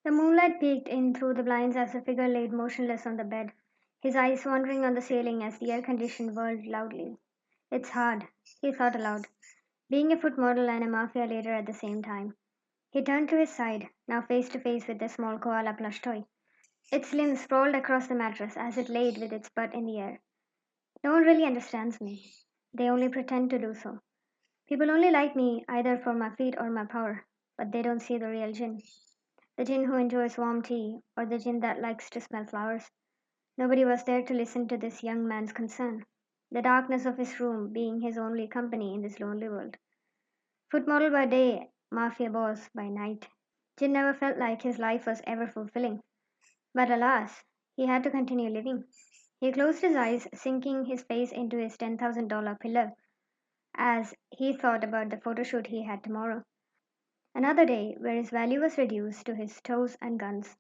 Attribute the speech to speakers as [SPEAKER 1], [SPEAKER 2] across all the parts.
[SPEAKER 1] The moonlight peeked in through the blinds as the figure lay motionless on the bed, his eyes wandering on the ceiling as the air condition whirled loudly. It's hard, he thought aloud, being a foot model and a mafia leader at the same time. He turned to his side, now face to face with the small koala plush toy. Its limbs sprawled across the mattress as it laid with its butt in the air. No one really understands me. They only pretend to do so. People only like me either for my feet or my power, but they don't see the real Jin. The Jin who enjoys warm tea, or the Jin that likes to smell flowers. Nobody was there to listen to this young man's concern, the darkness of his room being his only company in this lonely world. Foot model by day, mafia boss by night. Jin never felt like his life was ever fulfilling. But alas, he had to continue living. He closed his eyes, sinking his face into his $10,000 pillow as he thought about the photo shoot he had tomorrow. Another day where his value was reduced to his toes and guns.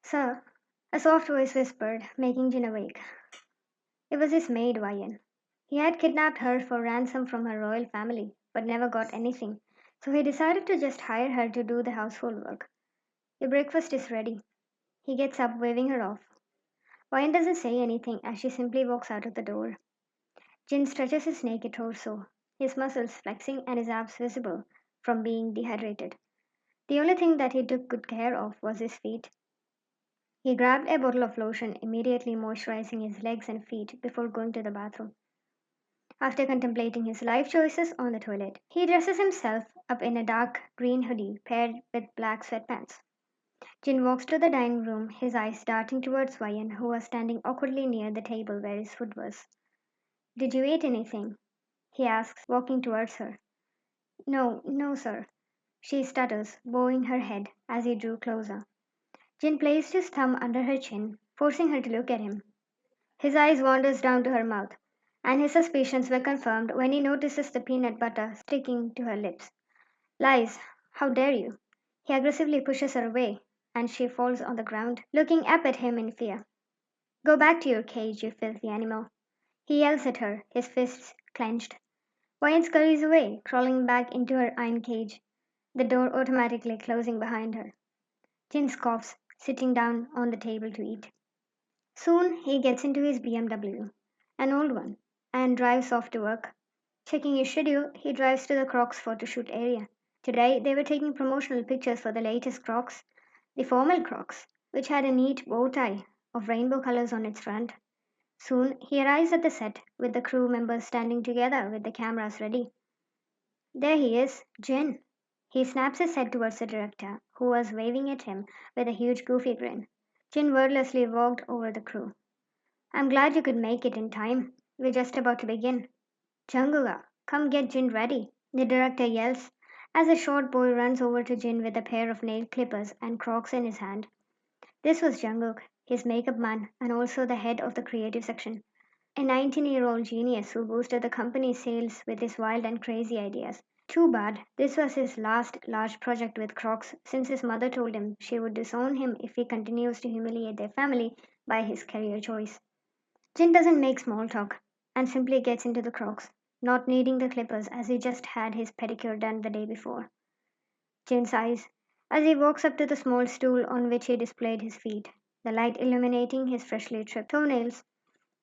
[SPEAKER 1] Sir, a soft voice whispered, making Jin awake. It was his maid, Wayan. He had kidnapped her for ransom from her royal family, but never got anything, so he decided to just hire her to do the household work. Your breakfast is ready. He gets up, waving her off. Wayan doesn't say anything as she simply walks out of the door. Jin stretches his naked torso, his muscles flexing and his abs visible from being dehydrated. The only thing that he took good care of was his feet. He grabbed a bottle of lotion, immediately moisturizing his legs and feet before going to the bathroom. After contemplating his life choices on the toilet, he dresses himself up in a dark green hoodie paired with black sweatpants. Jin walks to the dining room, his eyes darting towards Wayan, who was standing awkwardly near the table where his food was. Did you eat anything? He asks, walking towards her. No, no, sir. She stutters, bowing her head as he drew closer. Jin placed his thumb under her chin, forcing her to look at him. His eyes wanders down to her mouth, and his suspicions were confirmed when he notices the peanut butter sticking to her lips. Lies! How dare you! He aggressively pushes her away, and she falls on the ground, looking up at him in fear. Go back to your cage, you filthy animal. He yells at her, his fists clenched. Wayne scurries away, crawling back into her iron cage, the door automatically closing behind her. Jin scoffs, sitting down on the table to eat. Soon he gets into his BMW, an old one, and drives off to work. Checking his schedule, he drives to the Crocs photo shoot area. Today they were taking promotional pictures for the latest Crocs, the formal Crocs, which had a neat bow tie of rainbow colors on its front. Soon he arrives at the set with the crew members standing together with the cameras ready. There he is, Jin. He snaps his head towards the director, who was waving at him with a huge goofy grin. Jin wordlessly walked over the crew. I'm glad you could make it in time. We're just about to begin. Jungkook, come get Jin ready, the director yells, as a short boy runs over to Jin with a pair of nail clippers and Crocs in his hand. This was Jungkook, his makeup man, and also the head of the creative section. A 19-year-old genius who boosted the company's sales with his wild and crazy ideas. Too bad, this was his last large project with Crocs since his mother told him she would disown him if he continues to humiliate their family by his career choice. Jin doesn't make small talk and simply gets into the Crocs, not needing the clippers as he just had his pedicure done the day before. Jin sighs as he walks up to the small stool on which he displayed his feet, the light illuminating his freshly trimmed toenails,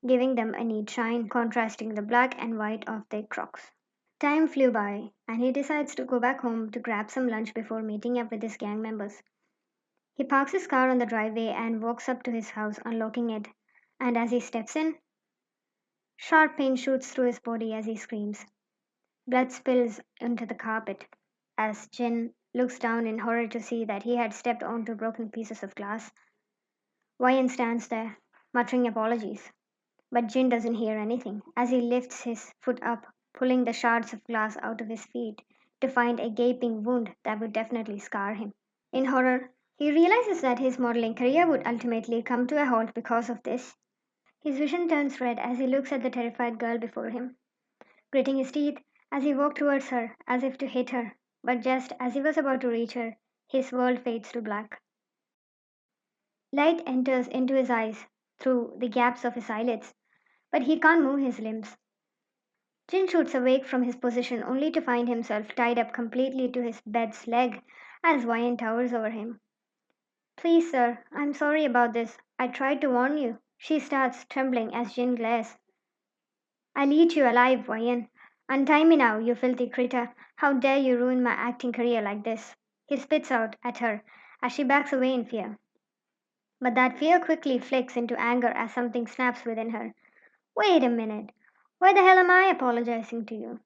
[SPEAKER 1] giving them a neat shine, contrasting the black and white of their Crocs. Time flew by, and he decides to go back home to grab some lunch before meeting up with his gang members. He parks his car on the driveway and walks up to his house, unlocking it, and as he steps in, sharp pain shoots through his body as he screams. Blood spills onto the carpet as Jin looks down in horror to see that he had stepped onto broken pieces of glass. Wyan stands there, muttering apologies. But Jin doesn't hear anything as he lifts his foot up, pulling the shards of glass out of his feet to find a gaping wound that would definitely scar him. In horror, he realizes that his modeling career would ultimately come to a halt because of this. His vision turns red as he looks at the terrified girl before him, gritting his teeth as he walked towards her as if to hit her, but just as he was about to reach her, his world fades to black. Light enters into his eyes through the gaps of his eyelids, but he can't move his limbs. Jin shoots awake from his position only to find himself tied up completely to his bed's leg as Wyan towers over him. Please, sir, I'm sorry about this. I tried to warn you. She starts trembling as Jin glares. I'll eat you alive, Wyan. Untie me now, you filthy creature. How dare you ruin my acting career like this? He spits out at her as she backs away in fear. But that fear quickly flicks into anger as something snaps within her. Wait a minute. Why the hell am I apologizing to you?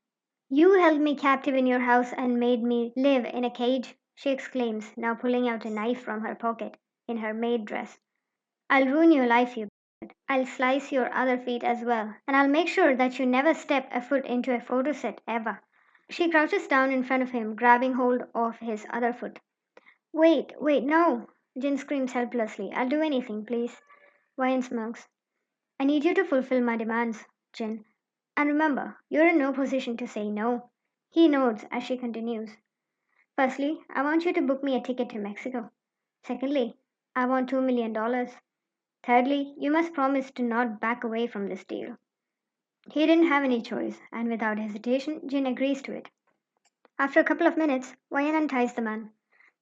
[SPEAKER 1] You held me captive in your house and made me live in a cage, she exclaims, now pulling out a knife from her pocket in her maid dress. I'll ruin your life, you. I'll slice your other feet as well, and I'll make sure that you never step a foot into a photo set ever. She crouches down in front of him, grabbing hold of his other foot. Wait, no! Jin screams helplessly. I'll do anything, please. Ryan smirks. I need you to fulfill my demands, Jin. And remember, you're in no position to say no. He nods as she continues. Firstly, I want you to book me a ticket to Mexico. Secondly, I want $2 million. Thirdly, you must promise to not back away from this deal. He didn't have any choice, and without hesitation, Jin agrees to it. After a couple of minutes, Wayan unties the man.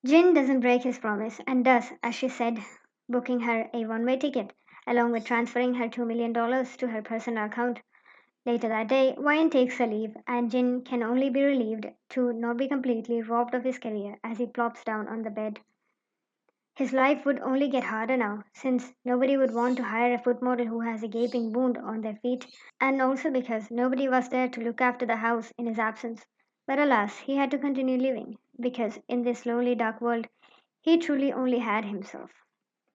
[SPEAKER 1] Jin doesn't break his promise and does as she said, booking her a one-way ticket, along with transferring her $2 million to her personal account. Later that day, Wayan takes a leave, and Jin can only be relieved to not be completely robbed of his career as he plops down on the bed. His life would only get harder now, since nobody would want to hire a foot model who has a gaping wound on their feet, and also because nobody was there to look after the house in his absence. But alas, he had to continue living, because in this lonely, dark world, he truly only had himself.